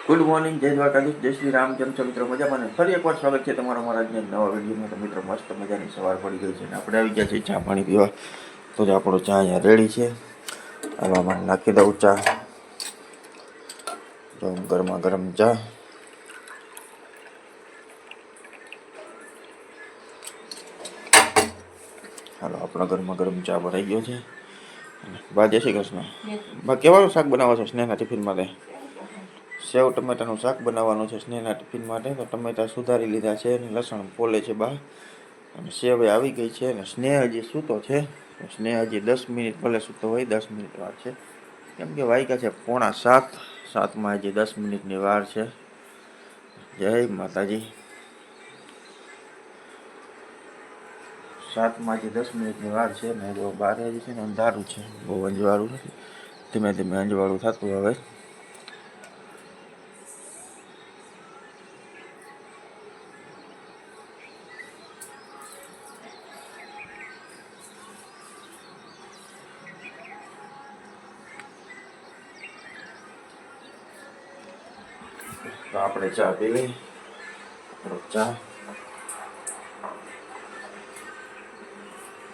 Good morning, જય દ્વારકાધીશ, જય શ્રી રામ. કેમ છો મિત્રો? મજામાં ને? ફરી એકવાર સ્વાગત છે તમારો મારા આજના નવા વિડીયોમાં. તો મિત્રો મસ્ત મજાની સવાર પડી ગઈ છે અને આપણે આવી ગયા છીએ ચા પાણી પીવા. તો જ આપણો ચા અહીંયા રેડી છે. આમાં નાખી દઉં ચા, જો ગરમા ગરમ ચા. હાલો, આપણો ગરમા ગરમ ચા ભરાઈ ગયો છે. બા જય શ્રી કૃષ્ણ. બા કેવાનું શાક બનાવો છો સ્નેહના ટિફિન માટે? સેવ ટમેટાનું શાક બનાવવાનું છે સ્નેહના ટિફિન માટે. તો ટમેટા સુધારી લીધા છે અને લસણ ફોલે છે બા, અને સેવ આવી ગઈ છે. અને સ્નેહ હજી સૂતો છે. સ્નેહ હજી 10 મિનિટ ભલે સૂતો હોય, 10 મિનિટ વાર છે, કેમ કે વાગ્યા છે 6:45. 7માં હજી 10 મિનિટની વાર છે. જય માતાજી. 7માં હજી 10 મિનિટની વાર છે ને જો બહાર હજી છે ને અંધારું છે, બહુ અંજવાળું નથી, ધીમે ધીમે અંજવાળું થતું હવે. તો આપણે ચા પી લઈએ. ચા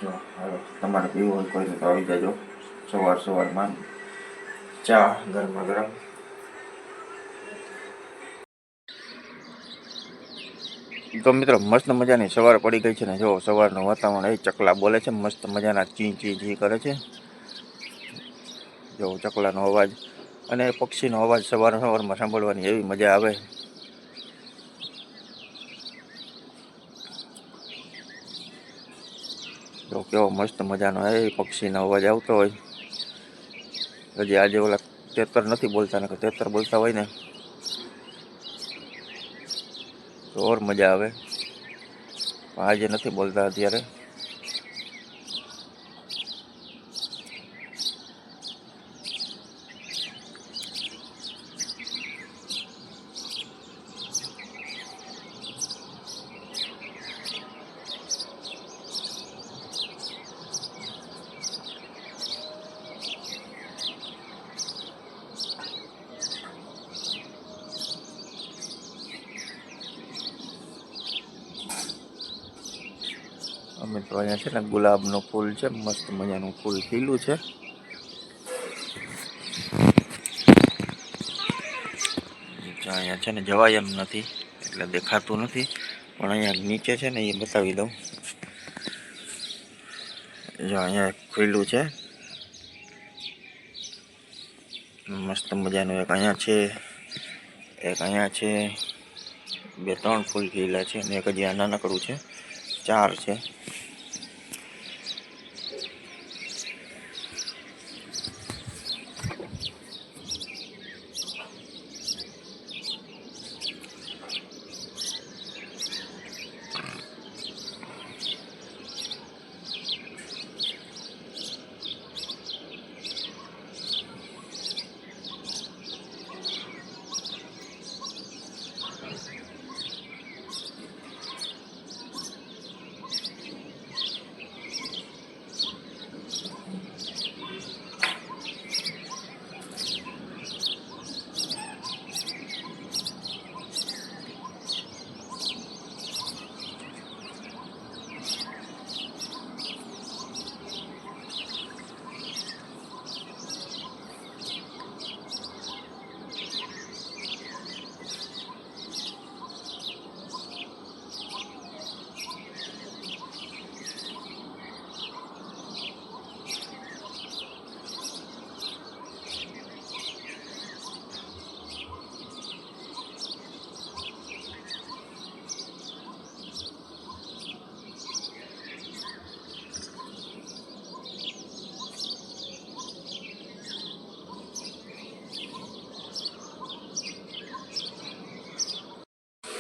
જો હાલો, તમારે પીવું હોય કોઈને તો આવી જાજો સવારમાં ચા ગરમા ગરમ. તો મિત્રો મસ્ત મજાની સવાર પડી ગઈ છે ને જો સવારનું વાતાવરણ એ ચકલા બોલે છે, મસ્ત મજાના ચી ચી ચી કરે છે. જો ચકલાનો અવાજ અને પક્ષીનો અવાજ સવારમાં સાંભળવાની એવી મજા આવે. જો કેવો મસ્ત મજાનો એ પક્ષીનો અવાજ આવતો હોય. હજી આજે ઓલા તેતર નથી બોલતા, ને તેતર બોલતા હોય ને તો ઓર મજા આવે. આજે નથી બોલતા અત્યારે. અમે તો અહીંયા છે ને ગુલાબનું ફૂલ છે, મસ્ત મજાનું ફૂલ ખીલું છે. અહીંયા છે ને જવાય એમ નથી એટલે દેખાતું નથી, પણ અહીંયા નીચે છે ને એ બતાવી દઉં. જો અહીંયા ખીલું છે મસ્ત મજાનું. એક અહીંયા છે, એક અહીંયા છે, 2-3 ફૂલ ખીલા છે, અને એક હજી આ નાનકડું છે. 4 છે.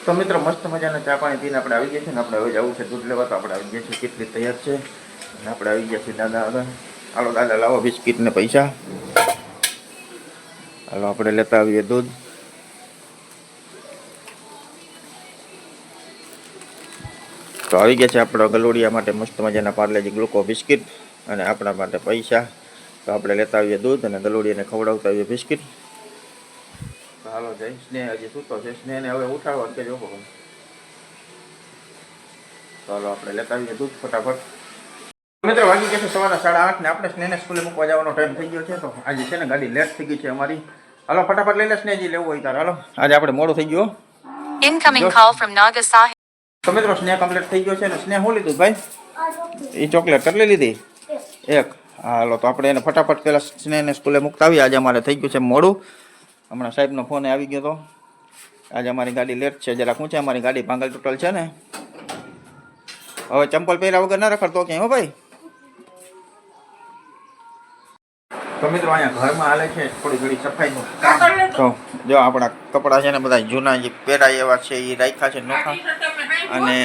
તો મિત્રો મસ્ત મજાના ચા પાણી પીને આપણે આવી ગયા છીએ ને આપણે હવે જવું છે દૂધ લેવા. તો આપણે આવી ગયા છીએ, કેટલી તૈયાર છે, અને આપણે આવી ગયા છીએ દાદા આગળ. હાલો દાદા, લાવો બિસ્કિટ ને પૈસા. હાલો આપણે લેતા આવીએ દૂધ. તો આવી ગયા છે આપણા ગલોડિયા માટે મસ્ત મજાના પાર્લેજી ગ્લુકો બિસ્કિટ, અને આપણા માટે પૈસા. તો આપણે લેતા આવીએ દૂધ અને ગલોડિયાને ખવડાવતા આવીએ બિસ્કિટ. તો હાલો હાલો જઈ સ્નેહ હજી સૂતો છે. સ્નેહને હવે ઉઠાડવા કે જોવો ચાલો આપણે લેતા આવીએ દૂધ ફટાફટ. મિત્રો વાગી ગયા છે સવારના 8:30 ને આપણે સ્નેહને સ્કૂલે મૂકવા જવાનો ટાઈમ થઈ ગયો છે. તો આજે છે ને ગાડી લેટ થઈ ગઈ છે અમારી. હાલો ફટાફટ લઈ લે સ્નેહજી લેવું હોય તારે. હાલો આજે આપણે મોડું થઈ ગયું. ઇનકમિંગ કોલ ફ્રોમ નાગા સાહિબ. તો મિત્રો સ્નેહ કમ્પ્લીટ થઈ ગયો છે ને સ્નેહ શું લીધું ભાઈ? એ ચોકલેટ કેટલી લીધી? એક. હાલો તો આપણે એને ફટાફટ પહેલાં સ્નેહને સ્કૂલે મૂકતા આવીએ. આજે અમારે થઈ ગયું છે મોડું. હમણાં સાહેબનો ફોન આવી ગયો હતો. આજે અમારી ગાડી લેટ છે. જરાક શું છે અમારી ગાડી ભાંગલ ટોટલ છે ને. હવે ચંપલ પહેર્યા વગર ના રખડતો ક્યાંય હો ભાઈ. તો મિત્રો અહીંયા ઘરમાં હાલે છે થોડી ઘડી સફાઈનું કામ. તો જો આપણા કપડાં છે ને બધા જૂના જે પહેરાય એવા છે એ રાખ્યા છે નોખા. અને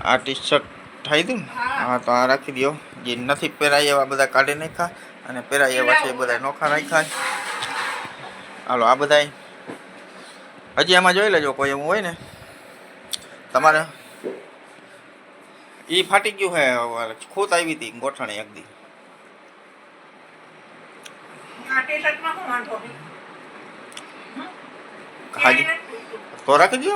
આ ટી શર્ટ થઈ દઉં ને હા તો આ રાખી દો. જે નથી પહેરાય એવા બધા કાઢી નાખ્યા અને પહેરાય એવા છે એ બધા નોખા રાખ્યા. હાલો આ બધા હજી આમાં જોઈ લેજો કોઈ એવું હોય ને તમારે. એ ફાટી ગયું હે ખૂત આવી હતી ગોઠણે એક દી. તો રાખી દો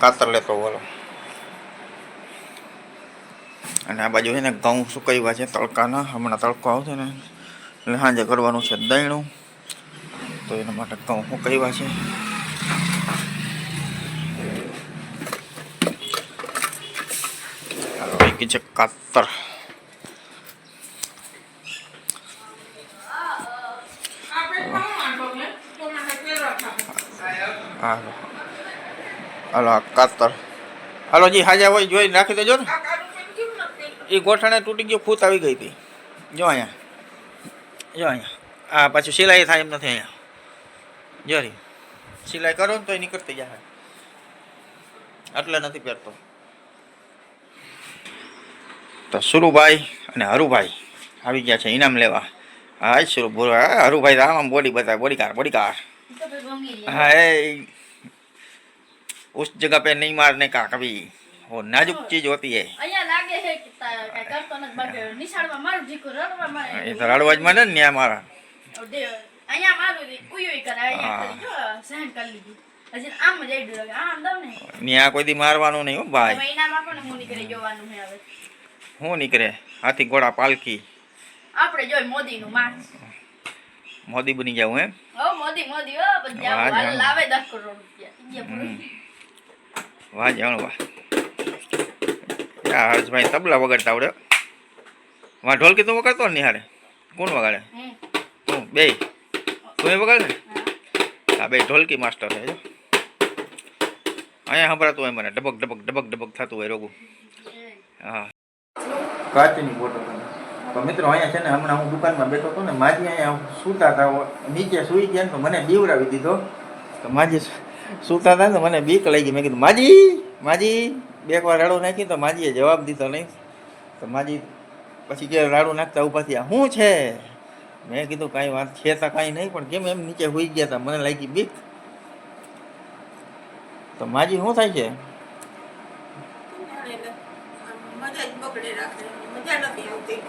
કાતર લેતો બોલો. અને આ બાજુ છે ને ઘઉં સુકાવ્યા છે તડકાના. હમણાં તડકો આવશે ને એટલે સાંજે કરવાનું છે દહીણું. તો એના માટે ઘઉં સુકાવ્યા છે. છે કાતર. હાલો કાતર. હાલો જી હાજા હોય જોઈ રાખી દેજો ને. એ ગોઠણે તૂટી ગયો ખૂત આવી ગઈ હતી. જો અહીંયા જો અહીંયા આ પાછું સિલાઈ થાય એમ નથી. અહીંયા જો રી સિલાઈ કરો ને તો એ નીકળતી જાય. એટલે નથી પહેરતો. તો સુરુભાઈ અને હરુભાઈ આવી ગયા છે ઇનામ લેવા. હા સુરુ હરુભાઈ તો આમ બોડી બતાવે બોડીકાર. હા એ उस जगह पे नहीं मारने का कभी वो नाजुक चीज होती है. ये तो रड़वाज में ने मारा न्या कोई दी मारवानो नहीं हो भाई. હું નીકળે હાથી ઘોડા પાલકી. આપણે જોઈ મોદી નું માર મોદી બની જાવ એમ. ઓ મોદી ઓ બધા લાવે 10 કરોડ રૂપિયા. વાહ જાણ વાહ. યાર હર્ષભાઈ તબલા વગાડતા આવડે. વાહ ઢોલકી તું વગાડતો ને નિહાળે. કોણ વગાડે? તું બે તું વગાડે ને. આ બે ઢોલકી માસ્ટર છે. અહીંયા સંભળાતું હોય મને ડબક થતું હોય રોગું. હા કાચની બોટલ. તો મિત્રો અહીંયા છે ને હમણાં હું દુકાનમાં બેઠો હતો ને માજી અહીંયા સૂતા હતા નીચે સૂઈ ગયા ને તો મને બીવડાવી દીધો. તો માજી સૂતા હતા ને મને બીક લઈ ગઈ. મેં કીધું માજી બે વાર રાડું નાખી તો માજીએ જવાબ દીધો નહીં. તો માજી પછી કે રાડું નાખતા ઊભા થયા શું છે? મેં કીધું કાંઈ વાત છે તો કાંઈ નહીં પણ કેમ એમ નીચે સૂઈ ગયા હતા મને લાગી બીક. તો માજી શું થાય છે?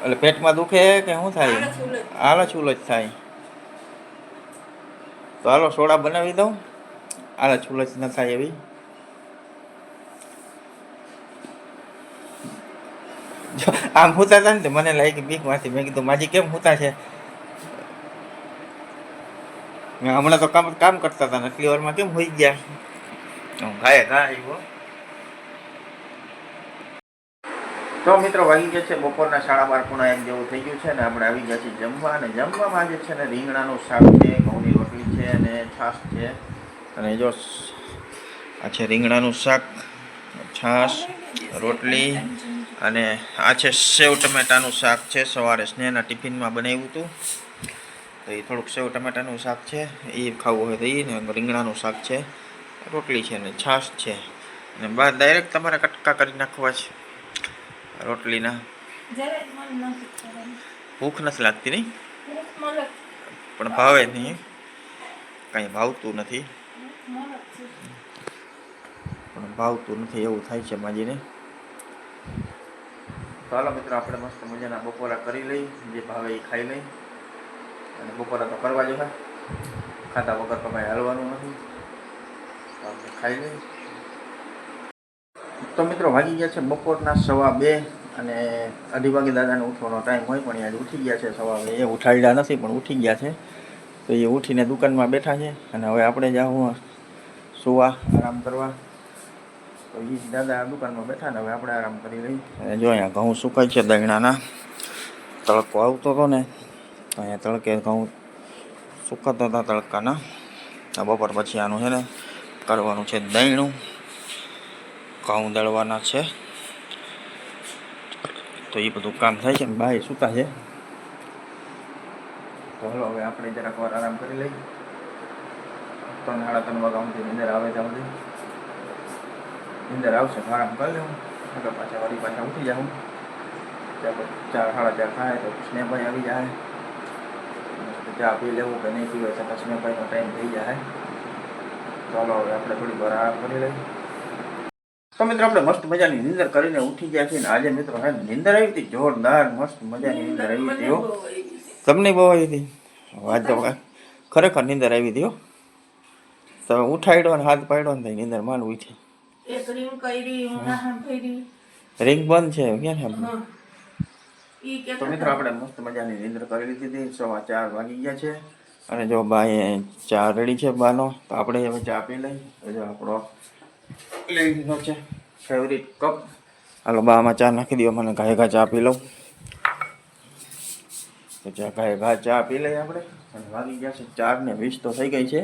એટલે પેટમાં દુખે કે શું થાય? આળસ ઉલજ થાય. તો હાલો સોડા બનાવી દઉં. આળસ ઉલજ ન થાય એવી. આમ હુતા હતા ને મને લાગી બીક માંથી. મેં કીધું માજી કેમ હુતા છે? હમણાં તો કામ કરતા હતા એટલી વારમાં કેમ હોઈ ગયા? ઘાય આવ્યો. તો મિત્રો વાગી ગયા છે બપોરના 12:30 જેવું થઈ ગયું છે ને આપણે આવી ગયા છીએ જમવા. અને જમવામાં આજે છે ને રીંગણાનું શાક છે, ઘઉંની રોટલી છે અને છાશ છે. અને જો આ છે રીંગણાનું શાક, છાશ, રોટલી અને આ છે સેવ ટમેટાનું શાક છે. સવારે સ્નેહના ટિફિનમાં બનાવ્યું હતું તો એ થોડુંક સેવ ટમેટાનું શાક છે એ ખાવું હોય તો એ ને રીંગણાનું શાક છે, રોટલી છે ને છાશ છે. અને બહાર ડાયરેક્ટ તમારે કટકા કરી નાખવા છે રોટલીના. ભૂખ નથી લાગતી નહીં પણ ભાવે નહીં, કાંઈ ભાવતું નથી પણ ભાવતું નથી એવું થાય છે માજીને. તો હાલો મિત્રો આપણે મસ્ત મજાના બપોરા કરી લઈ, જે ભાવે એ ખાઈ લઈ. અને બપોરા તો કરવા જોઈએ, ખાતા વગર તો કાંઈ હાલવાનું નથી. તો આપણે ખાઈ લઈ. તો મિત્રો વાગી ગયા છે બપોરના 2:15 અને 2:30 વાગે દાદાને ઉઠવાનો ટાઈમ હોય, પણ આજે ઉઠી ગયા છે 2:15. એ ઉઠાડ્યા નથી પણ ઉઠી ગયા છે. તો એ ઉઠીને દુકાનમાં બેઠા છે અને હવે આપણે જાઉં સુવા, આરામ કરવા. તો એ દાદા દુકાનમાં બેઠા ને હવે આપણે આરામ કરી લઈ. જો અહીંયા ઘઉં સુકાય છે દહીણાના, તડકો આવતો હતો ને અહીંયા તડકે ઘઉં સુકાતા હતા તડકાના. આ બપોર પછી આનું છે ને કરવાનું છે દહીણું, ઘઉં દળવાના છે. તો એ બધું કામ થાય છે ને બાય સૂતા છે. તો હલો હવે આપણે જરાક વાર આરામ કરી લઈએ. 3-3:30 વાગ્યા સુધી નીંદર આવે ત્યાં સુધી નીંદર આવશે તો આરામ કરી લેવું. આગળ પાછા ઉઠી જાઉં. 4-4:30 થાય તો સ્નેહભાઈ આવી જાય. ચા પી લેવું કે નહીં પીવે છે તો સ્નેહભાઈનો ટાઈમ થઈ જાય. ચાલો હવે આપણે થોડી વાર આરામ કરી લઈએ. તો મિત્રો આપણે મસ્ત મજાની નીંદર કરીને ઉઠી ગયા છીએ. આજે મિત્રો હે નીંદર આવી હતી જોરદાર, મસ્ત મજાની નીંદર આવી હતી. તમને બહુ આવી હતી? વાત તો ખરેખર નીંદર આવી હતી. તમે ઉઠાડ્યો ને હાથ પાડ્યો ને નીંદર માંડ ઉઠી. રિંગ બંધ છે ક્યાં છે? તો મિત્રો આપણે મસ્ત મજાની નીંદર કરી લીધી હતી. 4:15 વાગી ગયા છે અને જો બાએ ચા રેડી છે બાનો. તો આપણે હવે ચા પી લઈ. જો આપણો લઈ લીધો છે ફેવરિટ કપ. હાલો બા આમાં ચા નાખી દો, મને ઘા ચા પી લઉં. તો ઘા ચા પી લઈએ આપણે. અને વાગી ગયા છે 4:20 તો થઈ ગઈ છે.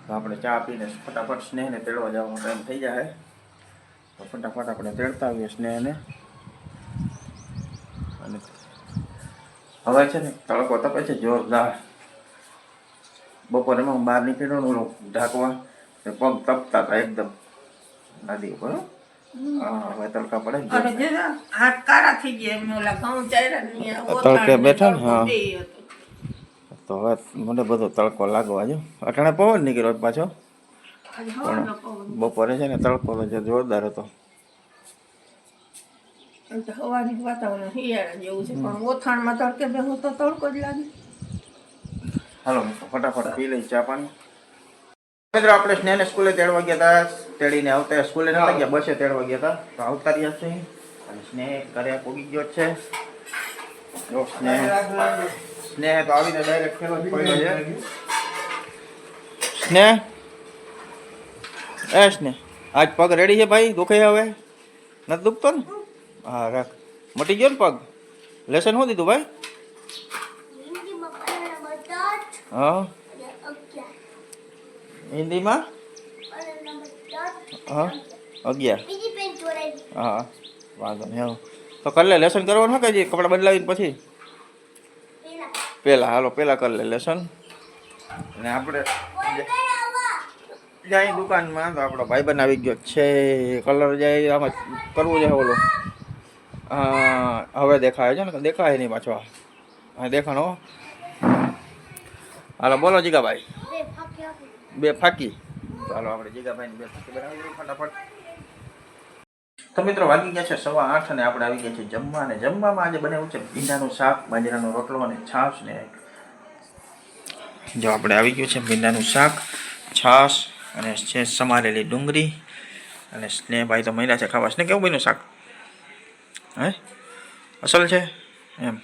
તો આપણે ચા પીને ફટાફટ સ્નેહને તેડવા જવાનો ટાઈમ થઈ જાય. તો ફટાફટ આપણે તેડતા આવીએ સ્નેહને. અને હવે છે ને તડકો તપે છે જોરદાર. બપોરે એમાં બહાર નીકળ્યો ઓલો ઢાંકવા પગ તપતા હતા એકદમ નદી ઉપર. હા હવે તડકા પડે તડકે બેઠા ને. હા તો હવે મને બધો તડકો લાગવા જો. અટાણે પવન નીકળ્યો પાછો, પણ બપોરે છે ને તડકો તો જોરદાર હતો. હવાની વાતાવરણ શિયાળા જેવું છે, પણ ઓથાણમાં તડકે બેહું તો તડકો જ લાગે. હાલો ફટાફટ પી લઈ ચા પાણી. મિત્રો આપણે સ્નેહને સ્કૂલે તેડવા ગયા હતા. તેડીને આવતા સ્કૂલે નતા ગયા, બસે તેડવા ગયા હતા. તો આવતા રહ્યા છે અને સ્નેહ ઘરે પોગી ગયો છે. જો સ્નેહ તો આવીને ડાયરેક્ટ ખેલો જ પડ્યો છે. સ્નેહ આજ પગ રેડી છે ભાઈ? દુખે હવે નથી દુખતો ને? હા રાખ. મટી ગયો ને પગ? લેસન શું દીધું ભાઈ? હા હિન્દીમાં હા 11. હા વાંધો નહીં. તો કરી લે લેસન કરવાનું કે કપડાં બદલાવીને પછી? પહેલાં હાલો પહેલાં કરી લે લેસન. અને આપણે જાય દુકાનમાં. તો આપણો ભાઈબંધ આવી ગયો છે. કલર જાય આમાં કરવું છે ઓલો. હવે દેખાય છે ને? દેખાય નહીં પાછો. હા દેખાણો. હાલો બોલો જીગાભાઈ. 2 ફાકી. ચાલો આપણે જીગાભાઈને 2 ફાકી બનાવી દઈએ ફટાફટ. તો મિત્રો વાગી ગયા છે 8:15 અને આપણે આવી ગયા છે જમવા. અને જમવામાં આજે બનાવ્યું છે ભીંડાનું શાક, બાજરાનો રોટલો અને છાશ. ને જો આપણે આવી ગયું છે ભીંડાનું શાક, છાશ અને છે સમારેલી ડુંગળી. અને સ્નેહભાઈ તો મહિલા છે ખાવા. સ્નેહ કેવું બન્યું શાક? હે અસલ છે એમ?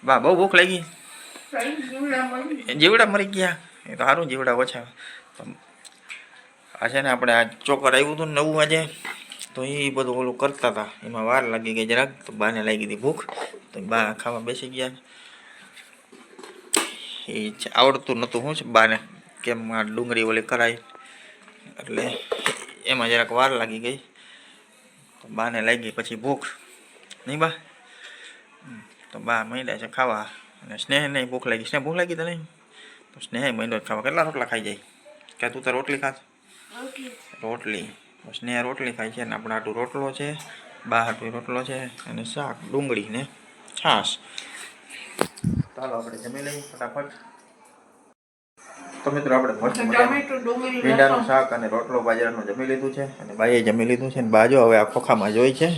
બા બહુ ભૂખ લાગી? જીવડા મરી ગયા? એ તો સારું જીવડા ઓછા. આ છે ને આપણે આ ચોકર આવ્યું હતું નવું આજે, તો એ બધું ઓલું કરતા હતા, એમાં વાર લાગી ગઈ જરાક. તો બાને લાગી હતી ભૂખ, તો બા ખાવા બેસી ગયા. એ આવડતું નહોતું શું છે બાને કેમ આ ડુંગળી ઓલી કરાય, એટલે એમાં જરાક વાર લાગી ગઈ. તો બાને લાગી પછી ભૂખ નહીં બા? તો બા માંડ્યા છે ખાવા. અને સ્નેહને ભૂખ લાગી. સ્નેહ ભૂખ લાગી તને? તો સ્નેહ માંડ્યો ખાવા. કેટલા રોટલા ખાઈ જાય? ક્યાં તું તો રોટલી ખાસ? રોટલી. સ્નેહ રોટલી ખાય છે. અને આપણે આટલું રોટલો છે, બા હાટું રોટલો છે, અને શાક ડુંગળી ને છાશ. ચાલો આપણે જમી લઈએ ફટાફટ. તો મિત્રો આપણે ભીંડાનું શાક અને રોટલો બાજરાનું જમી લીધું છે. અને બાઈએ જમી લીધું છે. અને બાજો હવે આ ખોખામાં જોઈ છે.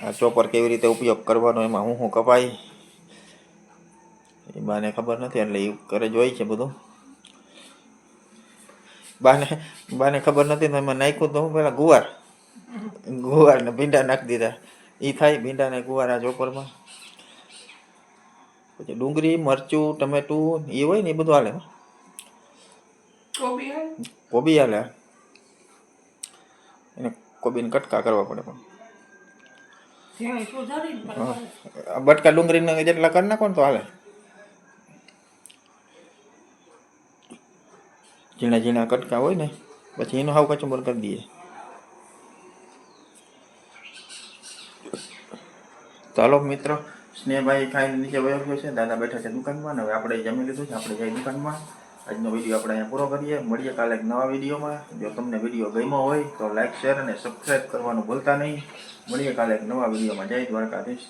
આ ચોપર કેવી રીતે ઉપયોગ કરવાનો, એમાં હું કપાય એ બાને ખબર નથી, એટલે એ કરે જોઈ છે બધું. બાને ખબર નથી તો એમાં નાખ્યું તો હું પેલા ગુવાર ને ભીંડા નાખી દીધા. એ થાય ભીંડા ને ગુવાર આ ચોપરમાં. પછી ડુંગળી, મરચું, ટમેટું એ હોય ને એ બધું હાલે. કોબી હાલે, એને કોબીને કટકા કરવા પડે. પણ બટકા ડુંગળીને જેટલા કરી નાખો ને તો હાલે. ઝીણા ઝીણા કટકા હોય ને પછી એનો હાવ કચુંબર કરી દઈએ. ચાલો મિત્રો, સ્નેહભાઈ ખાઈને નીચે વયો ગયો છે, દાદા બેઠા છે દુકાનમાં. હવે આપણે જમી લીધું છે, આપણે જઈએ દુકાનમાં. આજનો વિડીયો આપણે અહીંયા પૂરો કરીએ. મળીએ કાલે એક નવા વિડીયોમાં. જો તમને વિડીયો ગમ્યો હોય તો લાઈક, શેર અને સબસ્ક્રાઈબ કરવાનું ભૂલતા નહીં. મળીએ કાલે એક નવા વિડીયોમાં. જય દ્વારકાધીશ.